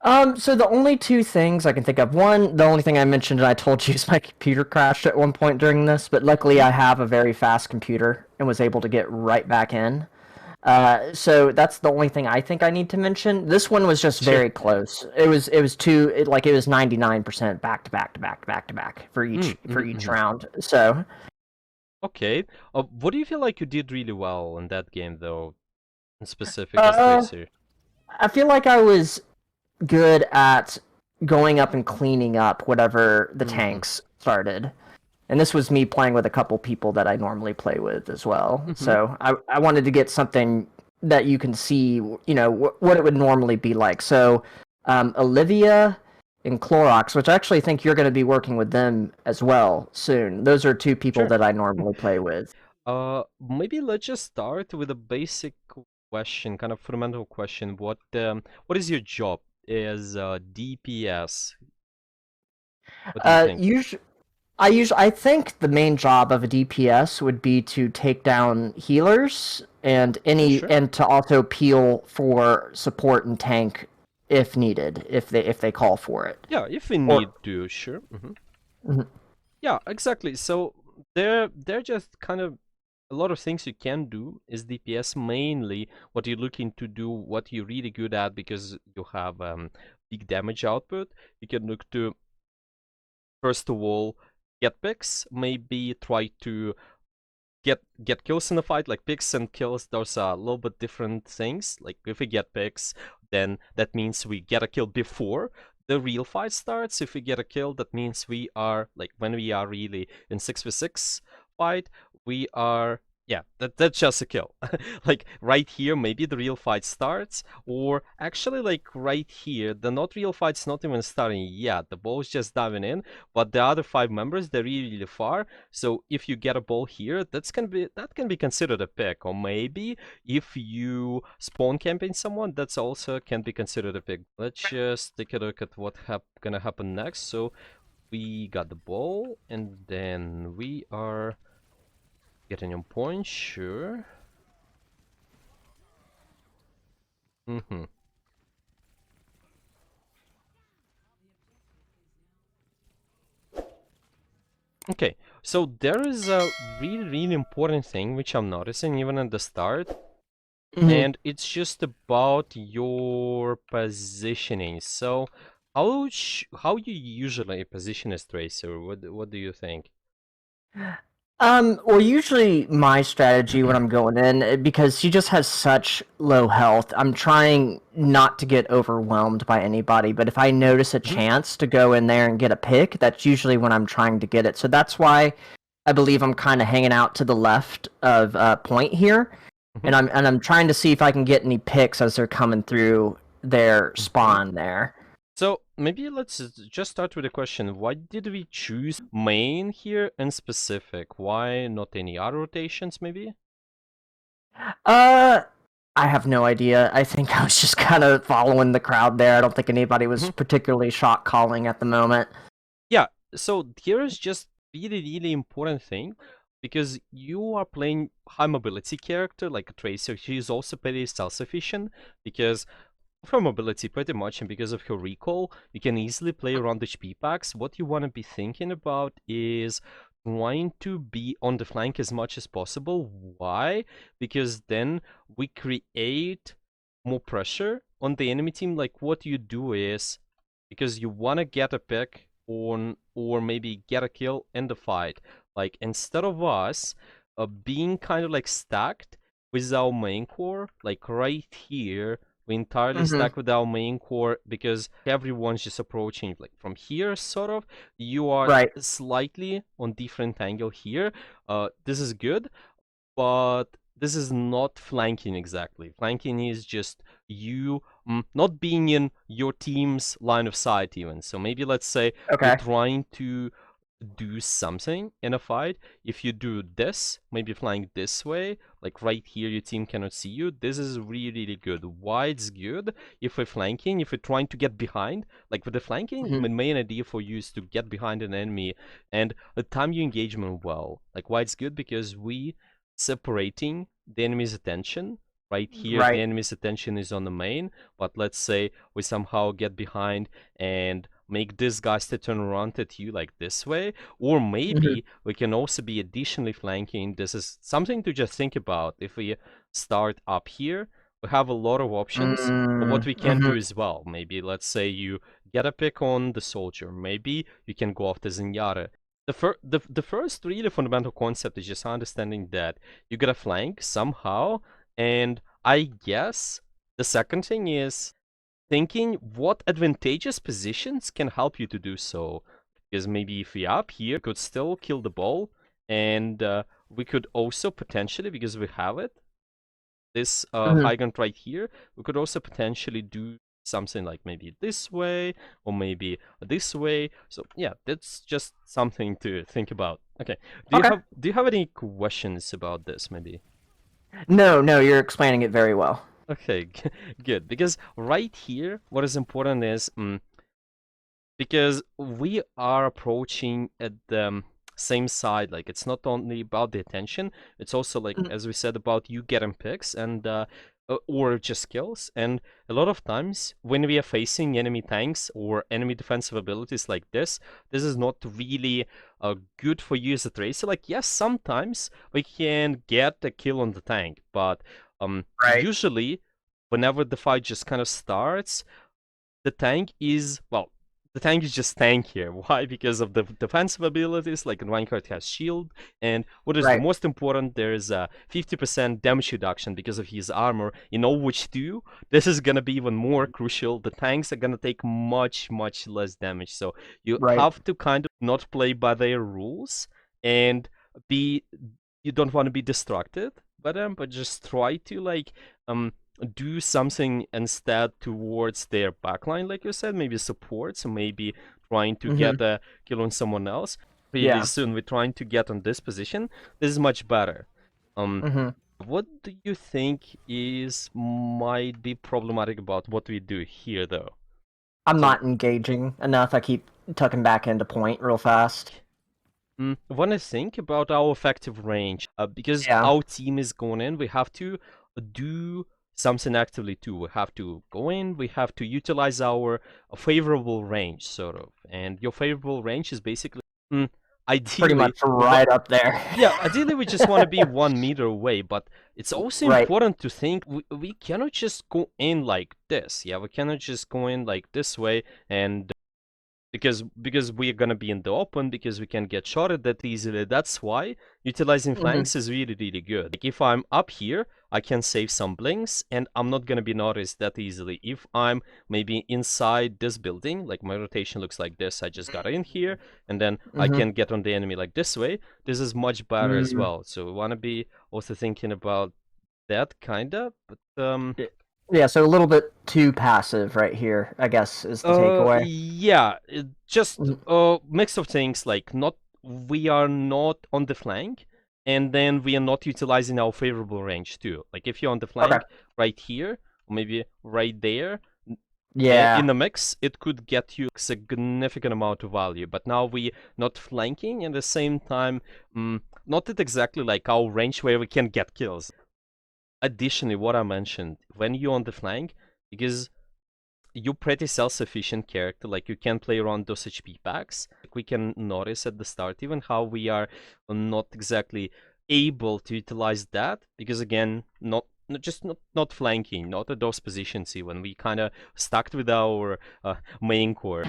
So the only two things I can think of, one, the only thing I mentioned and I told you is my computer crashed at one point during this, but luckily Hmm. I have a very fast computer and was able to get right back in. So that's the only thing I think I need to mention. This one was just Sure. very close. It was 99% back to back to back to back to back for each Mm-hmm. round. So Okay. What do you feel like you did really well in that game, though, in specific as uh Tracer? I feel like I was good at going up and cleaning up whatever the Mm-hmm. tanks started. And this was me playing with a couple people that I normally play with as well. Mm-hmm. So I wanted to get something that you can see, what it would normally be like. So Olivia and Clorox, which I actually think you're going to be working with them as well soon. Those are two people Sure. that I normally play with. Maybe let's just start with a basic question, kind of fundamental question. What is your job as DPS? What do you Uh, think? usually, I think the main job of a DPS would be to take down healers and Yeah, any sure. and to also peel for support and tank if needed, if they call for it. Yeah, if we Or need to, sure. Mhm. Yeah, exactly. So they're just kind of a lot of things you can do is DPS mainly what you're looking to do, what you're really good at because you have big damage output. You can look to first of all get picks, maybe try to get kills in the fight. Like picks and kills, those are a little bit different things. Like if we get picks, then that means we get a kill before the real fight starts. If we get a kill, that means we are like when we are really in 6v6 fight, we are yeah, that's just a kill. Like right here, maybe the real fight starts, or actually like right here, the not real fight's not even starting yet. The ball's just diving in, but the other five members they're really far. So if you get a ball here, that can be considered a pick. Or maybe if you spawn camping someone, that's also can be considered a pick. Let's just take a look at what gonna happen next. So we got the ball, and then we are getting on point. Sure. Mm-hmm. Okay, so there is a really important thing which I'm noticing even at the start, Mhm. and it's just about your positioning. So how you usually position a tracer? What do you think? Well, usually my strategy when I'm going in, because she just has such low health, I'm trying not to get overwhelmed by anybody. But if I notice a Hmm. chance to go in there and get a pick, that's usually when I'm trying to get it. So that's why I believe I'm kind of hanging out to the left of point here, Hmm. and I'm trying to see if I can get any picks as they're coming through their Hmm. spawn there. So maybe let's just start with a question. Why did we choose main here in specific? Why not any other rotations maybe? Uh, I have no idea. I think I was just kind of following the crowd there. I don't think anybody was Mhm. particularly shot calling at the moment. Yeah, so here is just really important thing because you are playing high mobility character like a tracer. She is also pretty self-sufficient because of her mobility pretty much and because of her recall, you can easily play around HP packs. What you want to be thinking about is trying to be on the flank as much as possible. Why? Because then we create more pressure on the enemy team. Like what you do is because you want to get a pick on or maybe get a kill in the fight. Like instead of us being kind of like stacked with our main core, like right here, we entirely Hmm. stack with our main core because everyone's just approaching like from here sort of. You are Right. slightly on different angle here. This is good, but this is not flanking exactly. Flanking is just you not being in your team's line of sight even. So maybe let's say we're Okay. trying to do something in a fight. If you do this, maybe flying this way, like right here, your team cannot see you. This is really good. Why it's good? If we're flanking, if we're trying to get behind, like with the flanking, Hmm. the main idea for you is to get behind an enemy and time your engagement well. Like why it's good? Because we separating the enemy's attention right here the Right. enemy's attention is on the main, but let's say we somehow get behind and make this guy to turn around at you like this way, or maybe we can also be additionally flanking. This is something to just think about. If we start up here, we have a lot of options of what we can do as well. Maybe let's say you get a pick on the soldier, maybe you can go after Zenyatta. The first really fundamental concept is just understanding that you gotta flank somehow, and I guess the second thing is thinking what advantageous positions can help you to do so. Because maybe if we're up here, we could still kill the ball, and we could also potentially, because we have it, this high ground right here, we could also potentially do something like maybe this way or maybe this way. So yeah, that's just something to think about. Okay. Okay. Do you have any questions about this maybe? No, you're explaining it very well. Okay, good. Because right here, what is important is because we are approaching at the same side. Like it's not only about the attention, it's also like as we said about you getting picks and or just kills. And a lot of times when we are facing enemy tanks or enemy defensive abilities like this is not really good for you as a tracer. Like yes, sometimes we can get a kill on the tank, but usually whenever the fight just kind of starts, the tank is, well, the tank is just tank here. Why? Because of the defensive abilities, like Reinhardt has shield, and what is the most important, there is a 50% damage reduction because of his armor in Overwatch 2. This is gonna be even more crucial. The tanks are gonna take much less damage, so you have to kind of not play by their rules and be, you don't want to be distracted by them, but just try to like do something instead towards their backline, like you said, maybe supports, maybe trying to get a kill on someone else. Really soon we're trying to get on this position. This is much better. What do you think is might be problematic about what we do here though? I'm not engaging enough. I keep tucking back into point real fast. When I think about our effective range, because our team is going in, we have to do something actively too. We have to go in, we have to utilize our favorable range, sort of. And your favorable range is basically, ideally, pretty much right up there. Yeah, ideally we just want to be 1 meter away, but it's also important to think we cannot just go in like this. Yeah, we cannot just go in like this way and because we're gonna be in the open, because we can get shot at that easily. That's why utilizing flanks is really good. Like if I'm up here, I can save some blinks and I'm not gonna be noticed that easily. If I'm maybe inside this building, like my rotation looks like this, I just got in here and then I can get on the enemy like this way. This is much better as well. So we wanna be also thinking about that kinda, but yeah, so a little bit too passive right here, I guess, is the takeaway. Yeah, just mix of things, like not, we are not on the flank, and then we are not utilizing our favorable range too. Like if you're on the flank right here, or maybe right there, in the mix, it could get you a significant amount of value. But now we not flanking, and at the same time, not at exactly like our range where we can get kills. Additionally, what I mentioned, when you're on the flank, because you're pretty self-sufficient character, like you can play around those HP packs. Like we can notice at the start even how we are not exactly able to utilize that, because again, not flanking, not at those positions even. We kind of stuck with our main core.